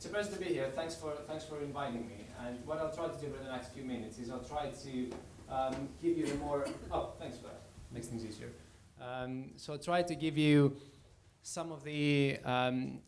It's a pleasure to be here. Thanks for inviting me. And what I'll try to do for the next few minutes is I'll try to give you the more. Oh, thanks for that. Makes things easier. So I'll try to give you some of the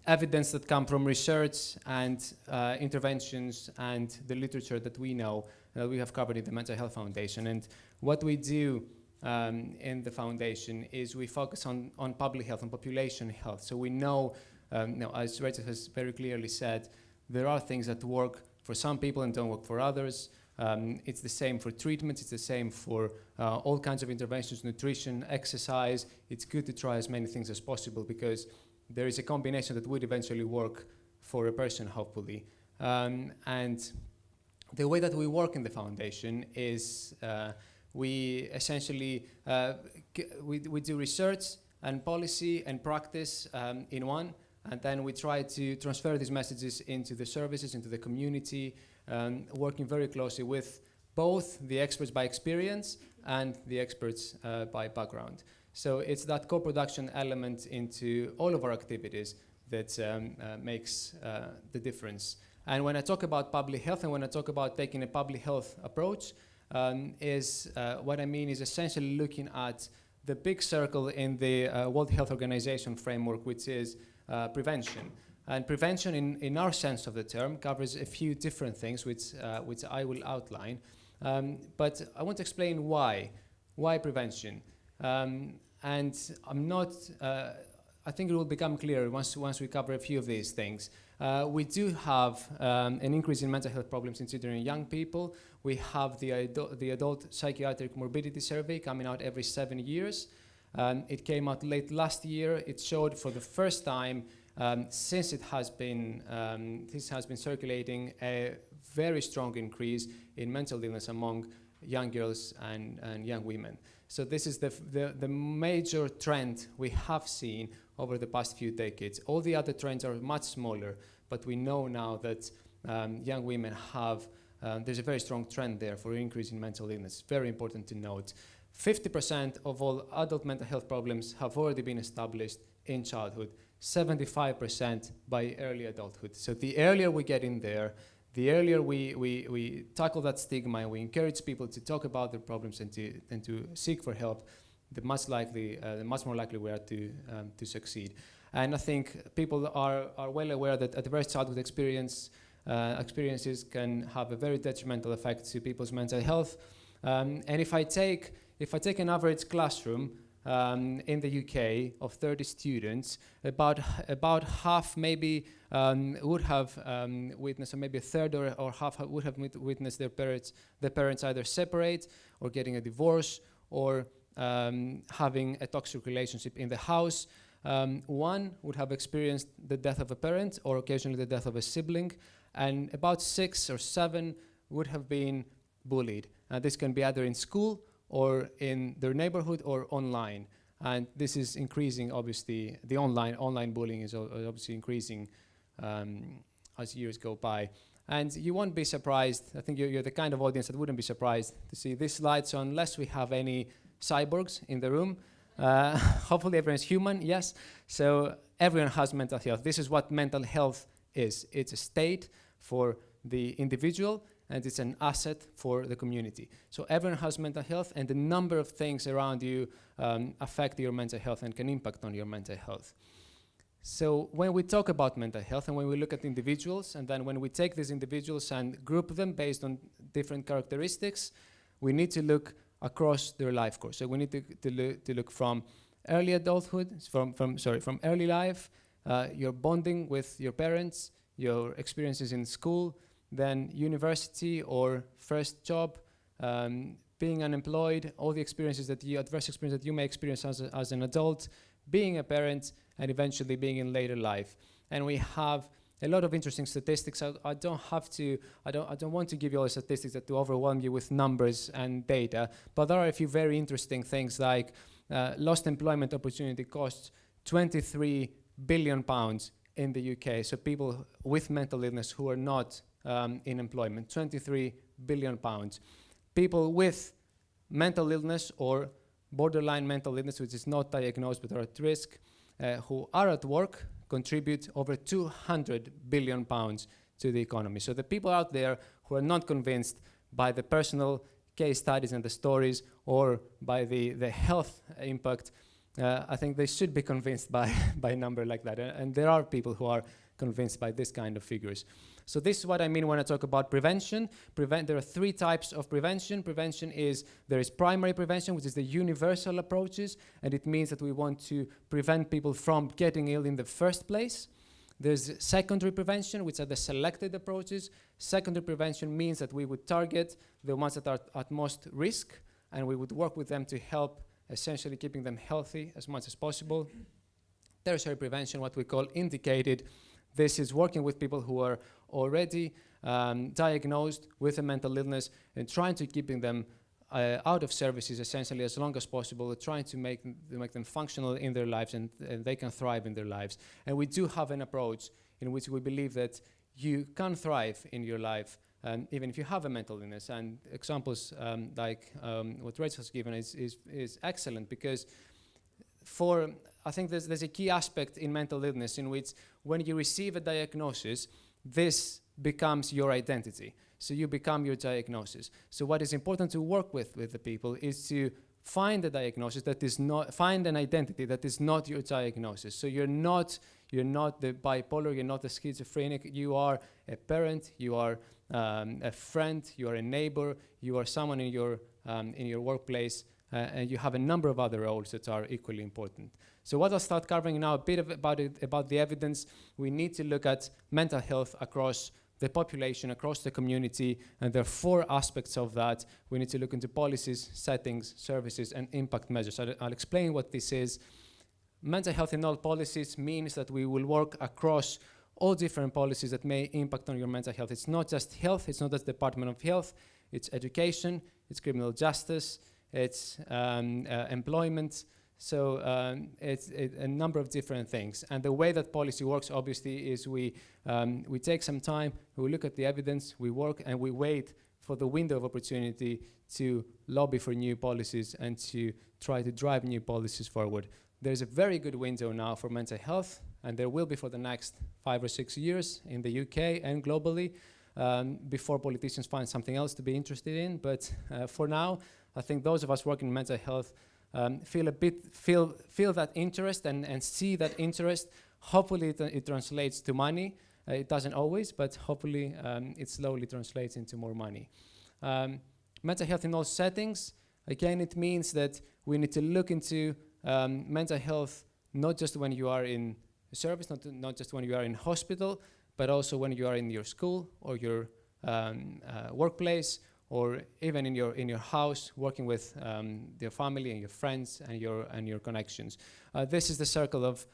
evidence that come from research and interventions and the literature that we know that we have covered in the Mental Health Foundation. And what we do in the foundation is we focus on public health and population health. So we know, as Rachel has very clearly said, there are things that work for some people and don't work for others. It's the same for treatments, it's the same for all kinds of interventions, nutrition, exercise. It's good to try as many things as possible because there is a combination that would eventually work for a person, hopefully. And the way that we work in the foundation is we essentially we do research and policy and practice in one, and then we try to transfer these messages into the services, into the community, working very closely with both the experts by experience and the experts by background. So it's that co-production element into all of our activities that makes the difference. And when I talk about public health and when I talk about taking a public health approach, what I mean is essentially looking at the big circle in the World Health Organization framework, which is prevention. And prevention, in our sense of the term, covers a few different things, which I will outline. But I want to explain why prevention. And I'm not. I think it will become clear once we cover a few of these things. We do have an increase in mental health problems in children and young people. We have the adult psychiatric morbidity survey coming out every 7 years. It came out late last year. It showed for the first time since it has been circulating a very strong increase in mental illness among young girls and young women. So this is the major trend we have seen over the past few decades. All the other trends are much smaller, but we know now that young women have, there's a very strong trend there for increase in mental illness. Very important to note. 50% of all adult mental health problems have already been established in childhood, 75% by early adulthood. So the earlier we get in there, the earlier we tackle that stigma and we encourage people to talk about their problems and to seek for help, the much more likely we are to succeed. And I think people are well aware that adverse childhood experiences can have a very detrimental effect to people's mental health. And if I take an average classroom in the UK of 30 students, about half maybe would have witnessed, or maybe a third or half would have witnessed their parents either separate or getting a divorce or having a toxic relationship in the house. One would have experienced the death of a parent or occasionally the death of a sibling, and about 6 or 7 would have been bullied. This can be either in school or in their neighborhood or online. And this is increasing, obviously. The online bullying is obviously increasing as years go by. And you won't be surprised, I think you're the kind of audience that wouldn't be surprised to see this slide, so unless we have any cyborgs in the room, hopefully everyone's human, yes. So everyone has mental health. This is what mental health is. It's a state for the individual, and it's an asset for the community. So everyone has mental health, and a number of things around you affect your mental health and can impact on your mental health. So when we talk about mental health and when we look at individuals, and then when we take these individuals and group them based on different characteristics, we need to look across their life course. So we need to look from early adulthood, from early life, your bonding with your parents, your experiences in school, then university or first job, being unemployed, all the experiences adverse experiences that you may experience as an adult, being a parent, and eventually being in later life. And we have a lot of interesting statistics. I don't want to give you all the statistics to overwhelm you with numbers and data, but there are a few very interesting things like lost employment opportunity costs £23 billion in the UK. So people with mental illness who are not in employment, £23 billion. People with mental illness or borderline mental illness, which is not diagnosed but are at risk, who are at work, contribute over 200 billion pounds to the economy. So the people out there who are not convinced by the personal case studies and the stories or by the health impact, I think they should be convinced by a number like that. And there are people who are convinced by this kind of figures. So this is what I mean when I talk about prevention. There are three types of prevention. Prevention is, there is primary prevention, which is the universal approaches, and it means that we want to prevent people from getting ill in the first place. There's secondary prevention, which are the selected approaches. Secondary prevention means that we would target the ones that are at most risk, and we would work with them to help essentially keeping them healthy as much as possible. Tertiary prevention, what we call indicated. This is working with people who are already diagnosed with a mental illness and trying to keeping them out of services essentially as long as possible, trying to make them functional in their lives and they can thrive in their lives. And we do have an approach in which we believe that you can thrive in your life even if you have a mental illness. And examples like what Rachel has given is excellent, because I think there's a key aspect in mental illness in which when you receive a diagnosis, this becomes your identity. So you become your diagnosis. So what is important to work with the people is to find a diagnosis that is not, find an identity that is not your diagnosis. So you're not the bipolar, you're not the schizophrenic, you are a parent, you are a friend, you are a neighbor, you are someone in your workplace, and you have a number of other roles that are equally important. So what I'll start covering now, a bit about the evidence. We need to look at mental health across the population, across the community, and there are four aspects of that. We need to look into policies, settings, services, and impact measures. I'll explain what this is. Mental health in all policies means that we will work across all different policies that may impact on your mental health. It's not just health, it's not just Department of Health, it's education, it's criminal justice, it's employment, so it's a number of different things. And the way that policy works, obviously, is we take some time, we look at the evidence, we work, and we wait for the window of opportunity to lobby for new policies and to try to drive new policies forward. There's a very good window now for mental health, and there will be for the next 5 or 6 years in the UK and globally, before politicians find something else to be interested in. But for now, I think those of us working in mental health feel that interest and see that interest. Hopefully it translates to money. It doesn't always, but hopefully it slowly translates into more money. Mental health in all settings, again, it means that we need to look into mental health not just when you are in service, not just when you are in hospital, but also when you are in your school or your workplace, or even in your house, working with your family and your friends and your connections. This is the circle of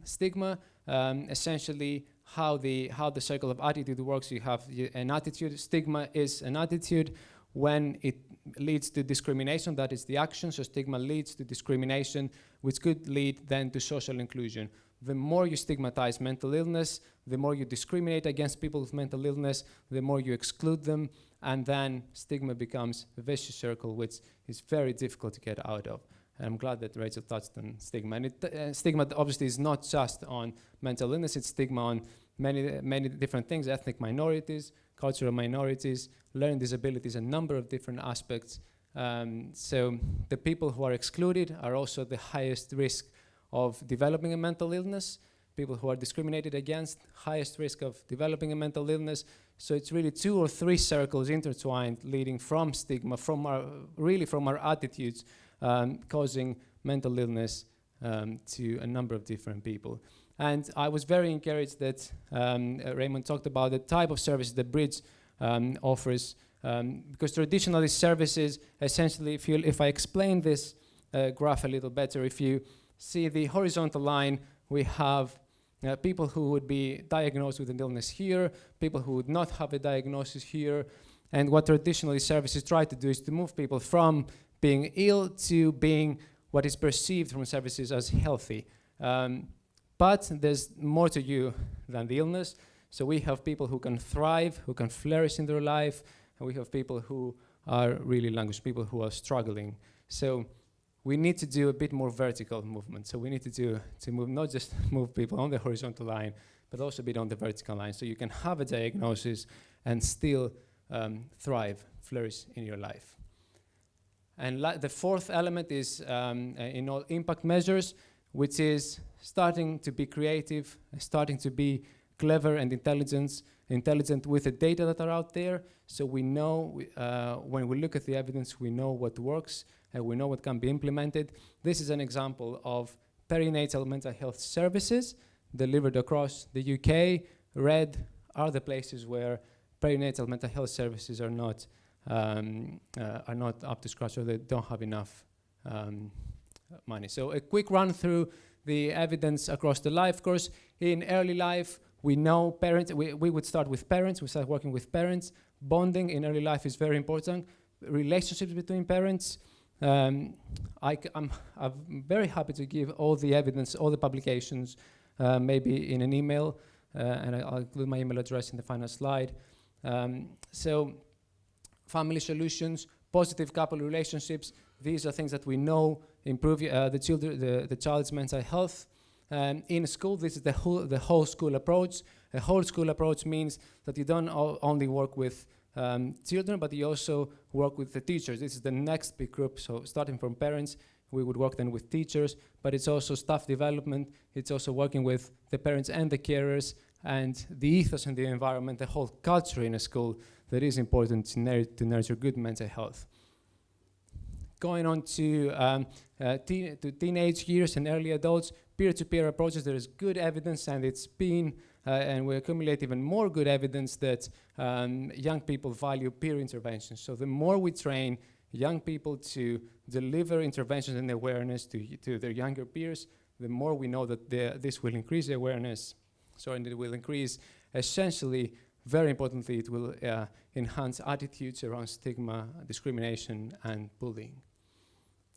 stigma. Essentially, how the circle of attitude works. You have an attitude. Stigma is an attitude. When it leads to discrimination, that is the action. So stigma leads to discrimination, which could lead then to social inclusion. The more you stigmatize mental illness, the more you discriminate against people with mental illness, the more you exclude them, and then stigma becomes a vicious circle, which is very difficult to get out of. And I'm glad that Rachel touched on stigma. And stigma obviously is not just on mental illness, it's stigma on many different things: ethnic minorities, cultural minorities, learning disabilities, a number of different aspects. So the people who are excluded are also the highest risk of developing a mental illness. People who are discriminated against, highest risk of developing a mental illness. So it's really 2 or 3 circles intertwined, leading from stigma, from our attitudes, causing mental illness to a number of different people. And I was very encouraged that Raymond talked about the type of services that Bridge offers, because traditionally services, essentially, if I explain this graph a little better, if you see the horizontal line, we have people who would be diagnosed with an illness here, people who would not have a diagnosis here, and what traditionally services try to do is to move people from being ill to being what is perceived from services as healthy. But there's more to you than the illness. So we have people who can thrive, who can flourish in their life, and we have people who are really languishing, people who are struggling. So we need to do a bit more vertical movement. So we need to move, not just move people on the horizontal line, but also a bit on the vertical line. So you can have a diagnosis and still thrive, flourish in your life. And the fourth element is in all impact measures, which is starting to be creative, starting to be clever and intelligent with the data that are out there. So we know, when we look at the evidence, we know what works, and we know what can be implemented. This is an example of perinatal mental health services delivered across the UK. Red are the places where perinatal mental health services are not up to scratch, or they don't have enough money. So a quick run through the evidence across the life course. In early life, we know parents, we would start with parents, we start working with parents. Bonding in early life is very important. Relationships between parents. I'm very happy to give all the evidence, all the publications, maybe in an email, and I'll include my email address in the final slide. So family solutions, positive couple relationships, these are things that we know improve the child's mental health. In school, this is the whole school approach. A whole school approach means that you don't only work with children, but you also work with the teachers. This is the next big group. So starting from parents, we would work then with teachers, but it's also staff development. It's also working with the parents and the carers, and the ethos and the environment, the whole culture in a school that is important to nurture good mental health. Going on to teenage years and early adults, peer-to-peer approaches, there is good evidence, and it's been, and we accumulate even more good evidence that young people value peer interventions. So the more we train young people to deliver interventions and awareness to their younger peers, the more we know that this will increase awareness. So, and it will increase, essentially, very importantly, it will enhance attitudes around stigma, discrimination, and bullying.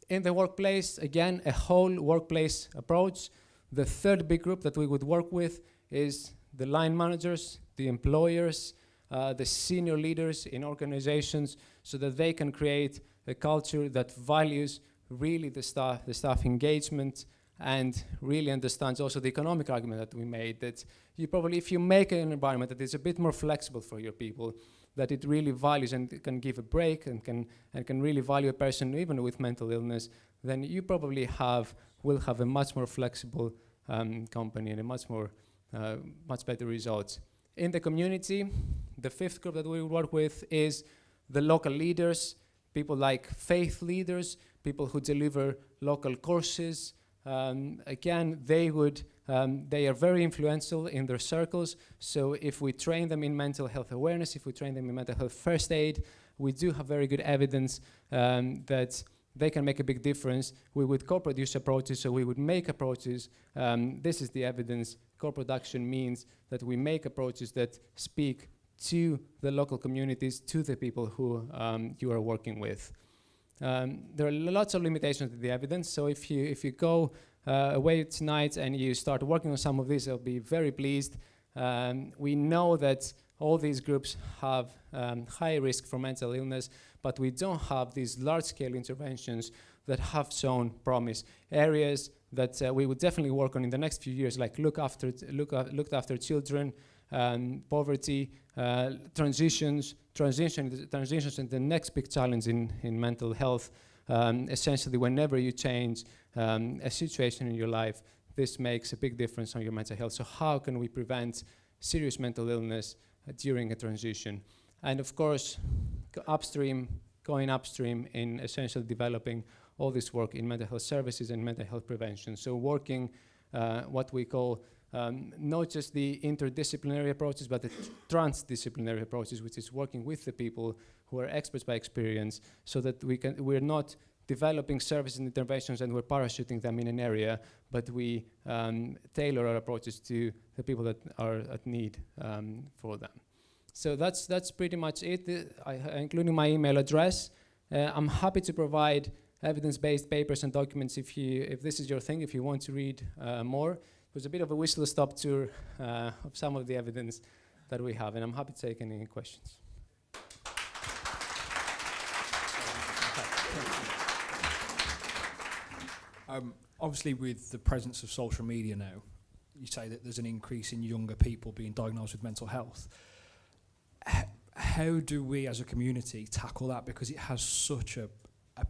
In the workplace, again, a whole workplace approach. The third big group that we would work with is the line managers, the employers, the senior leaders in organizations, so that they can create a culture that values really the staff engagement, and really understands also the economic argument that we made, that you probably, if you make an environment that is a bit more flexible for your people, that it really values and can give a break and can really value a person even with mental illness, then you probably will have a much more flexible company and a much better results. In the community, the fifth group that we work with is the local leaders, people like faith leaders, people who deliver local courses. Again, they are very influential in their circles. So if we train them in mental health awareness, if we train them in mental health first aid, we do have very good evidence that they can make a big difference. We would co-produce approaches, so we would make approaches. This is the evidence. Co-production means that we make approaches that speak to the local communities, to the people who you are working with. There are lots of limitations to the evidence, so if you go away tonight and you start working on some of these, I'll be very pleased. We know that all these groups have high risk for mental illness, but we don't have these large-scale interventions that have shown promise. Areas that we would definitely work on in the next few years, like looked after children, poverty, transitions, and the next big challenge in mental health. Essentially, whenever you change a situation in your life, this makes a big difference on your mental health. So how can we prevent serious mental illness during a transition? And of course, going upstream in essentially developing all this work in mental health services and mental health prevention. So working what we call not just the interdisciplinary approaches, but the transdisciplinary approaches, which is working with the people who are experts by experience, so that we're not developing services and interventions and we're parachuting them in an area, but we tailor our approaches to the people that are at need for them. So that's pretty much it, including my email address. I'm happy to provide evidence-based papers and documents if this is your thing, if you want to read more. It was a bit of a whistle-stop tour of some of the evidence that we have, and I'm happy to take any questions. Obviously, with the presence of social media now, you say that there's an increase in younger people being diagnosed with mental health. How do we as a community tackle that? Because it has such a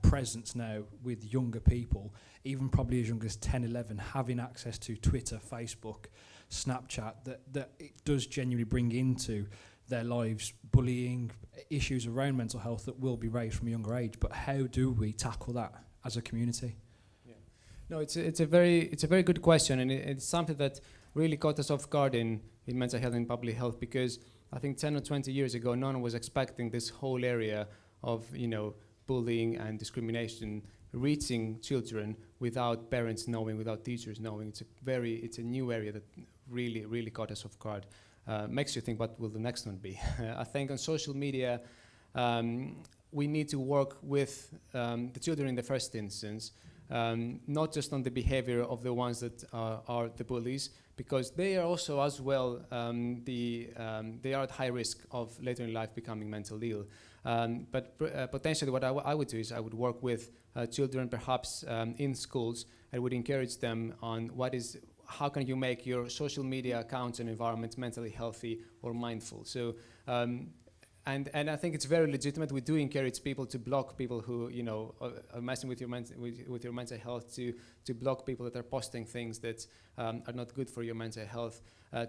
presence now with younger people, even probably as young as 10, 11, having access to Twitter, Facebook, Snapchat, that it does genuinely bring into their lives bullying, issues around mental health that will be raised from a younger age. But how do we tackle that as a community? No, it's a very good question, and it's something that really caught us off guard in mental health and public health, because I think 10 or 20 years ago, no one was expecting this whole area of bullying and discrimination reaching children without parents knowing, without teachers knowing. It's a new area that really caught us off guard. Makes you think, what will the next one be? I think on social media, we need to work with the children in the first instance. Not just on the behavior of the ones that are the bullies, because they are also as well, they are at high risk of later in life becoming mentally ill. But potentially what I would do is I would work with children perhaps in schools. I would encourage them on how can you make your social media accounts and environment mentally healthy or mindful. So And I think it's very legitimate. We do encourage people to block people who are messing with your mental health, to block people that are posting things that are not good for your mental health,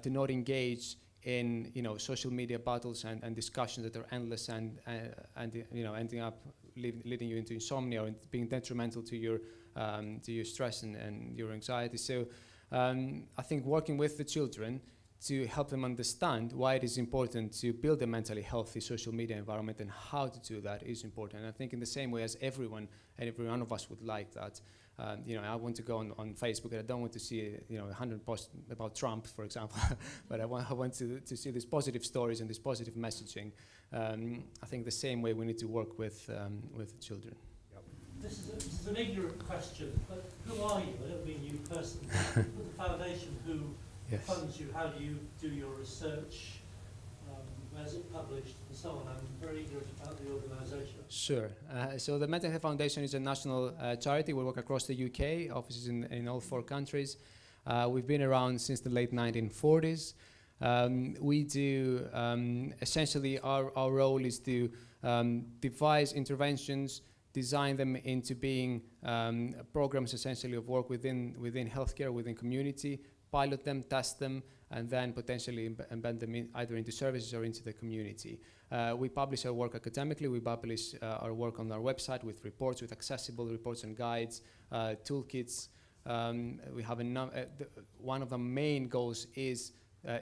to not engage in social media battles and discussions that are endless and ending up leading you into insomnia or being detrimental to your stress and your anxiety. So I think working with the children to help them understand why it is important to build a mentally healthy social media environment and how to do that is important. And I think in the same way as every one of us would like that. I want to go on Facebook and I don't want to see 100 posts about Trump, for example, but I want to see these positive stories and this positive messaging. I think the same way we need to work with children. This is an ignorant question, but who are you? I don't mean you personally, but the foundation who funds you, how do you do your research, where's it published, and so on. I'm very ignorant about the organisation. Sure. So the Mental Health Foundation is a national charity. We work across the UK, offices in all 4 countries. We've been around since the late 1940s. We do, essentially our role is to devise interventions, design them into being programs essentially of work within healthcare, within community, pilot them, test them, and then potentially embed them either into services or into the community. We publish our work academically. We publish our work on our website with reports, with accessible reports and guides, toolkits. We have one of the main goals is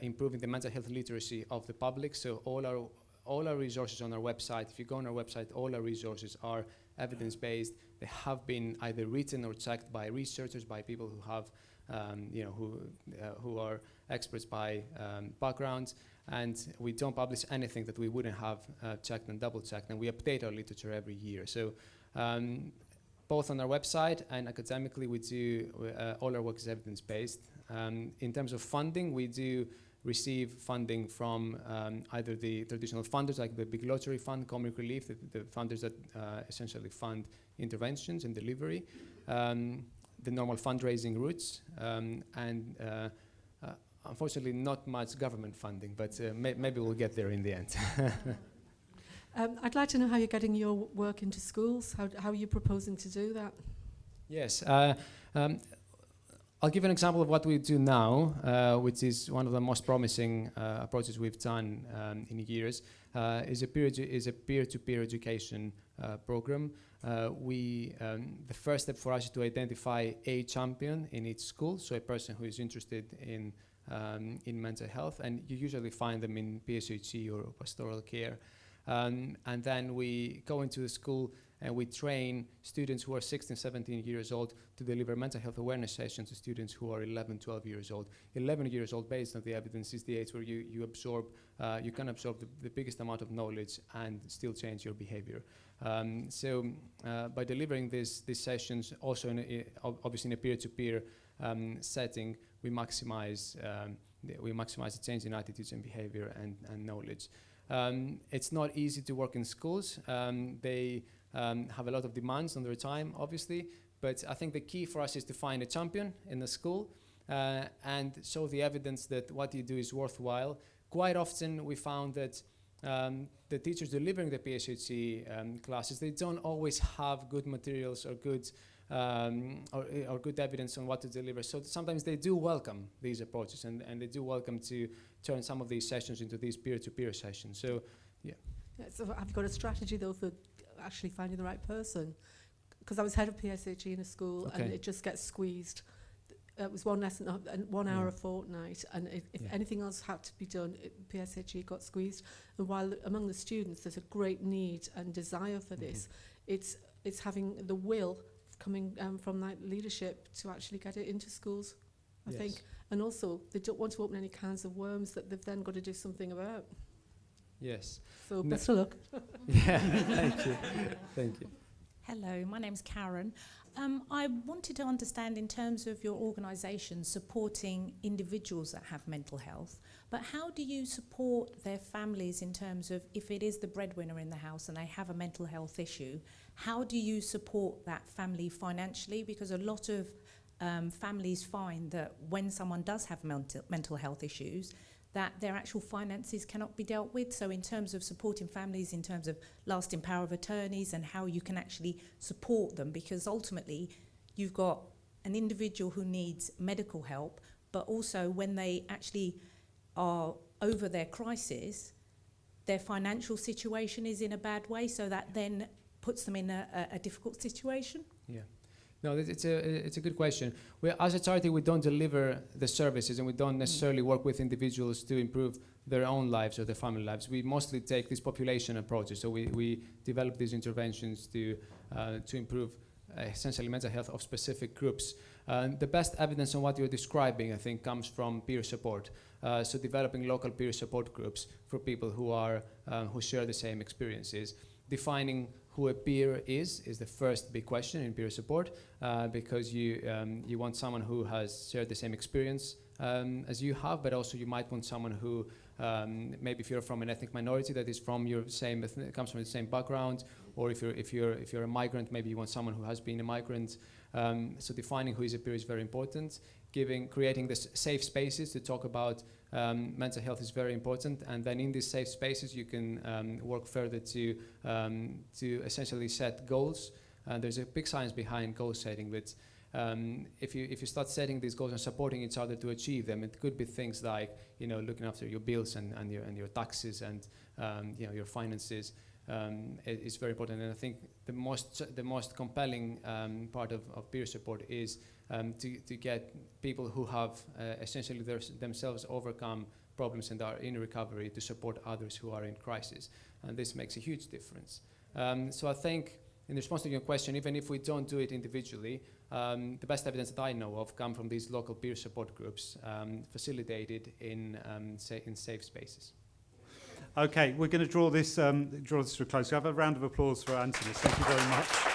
improving the mental health literacy of the public. So all our resources on our website, if you go on our website, all our resources are evidence-based. They have been either written or checked by researchers, by people who have who are experts by backgrounds, and we don't publish anything that we wouldn't have checked and double-checked, and we update our literature every year. So both on our website and academically, we do all our work is evidence-based. In terms of funding, we do receive funding from either the traditional funders like the Big Lottery Fund, Comic Relief, the funders that essentially fund interventions and delivery, the normal fundraising routes, and unfortunately not much government funding, but maybe we'll get there in the end. I'd like to know how you're getting your work into schools. How are you proposing to do that? Yes. I'll give an example of what we do now, which is one of the most promising approaches we've done in years, is a peer-to-peer education program. The first step for us is to identify a champion in each school, so a person who is interested in mental health, and you usually find them in PSHE or pastoral care. And then we go into the school and we train students who are 16, 17 years old to deliver mental health awareness sessions to students who are 11, 12 years old. 11 years old, based on the evidence, is the age where you can absorb the biggest amount of knowledge and still change your behavior. So by delivering these sessions, also obviously in a peer-to-peer setting, we maximize the change in attitudes and behavior and knowledge. It's not easy to work in schools. They have a lot of demands on their time, obviously, But I think the key for us is to find a champion in the school and show the evidence that what you do is worthwhile. Quite often we found that the teachers delivering the PSHE classes, they don't always have good materials or good or good evidence on what to deliver. So sometimes they do welcome these approaches and they do welcome to turn some of these sessions into these peer-to-peer sessions. So, yeah. So have you got a strategy, though, for actually finding the right person? Because I was head of PSHE in a school and it just gets squeezed. It was one lesson, 1 hour a fortnight, and if anything else had to be done, PSHE got squeezed. And while among the students there's a great need and desire for this, it's having the will coming from that leadership to actually get it into schools, I think. And also, they don't want to open any cans of worms that they've then got to do something about. Yes. So best of luck. Yeah, thank you. Thank you. Hello, my name's Karen. I wanted to understand, in terms of your organisation supporting individuals that have mental health, but how do you support their families in terms of, if it is the breadwinner in the house and they have a mental health issue, how do you support that family financially? Because a lot of families find that when someone does have mental health issues, that their actual finances cannot be dealt with. So in terms of supporting families, in terms of lasting power of attorneys and how you can actually support them, because ultimately you've got an individual who needs medical help, but also when they actually are over their crisis, their financial situation is in a bad way, so that then puts them in a difficult situation. Yeah. No, it's a good question. As a charity, we don't deliver the services and we don't necessarily work with individuals to improve their own lives or their family lives. We mostly take these population approaches. So we develop these interventions to improve essentially mental health of specific groups. The best evidence on what you're describing, I think, comes from peer support. So developing local peer support groups for people who share the same experiences. Defining who a peer is the first big question in peer support, because you want someone who has shared the same experience as you have, but also you might want someone who maybe if you're from an ethnic minority that is from your same comes from the same background, or if you're a migrant, maybe you want someone who has been a migrant. So defining who is a peer is very important. Creating the safe spaces to talk about mental health is very important, and then in these safe spaces you can work further to essentially set goals. There's a big science behind goal setting, but if you start setting these goals and supporting each other to achieve them, it could be things like looking after your bills and your taxes and your finances. It's very important, and I think the most compelling part of peer support is to get people who have essentially themselves overcome problems and are in recovery to support others who are in crisis, and this makes a huge difference. So I think, in response to your question, even if we don't do it individually, the best evidence that I know of come from these local peer support groups facilitated in safe spaces. Okay, we're going to draw this to a close. We have a round of applause for Antonis. Thank you very much.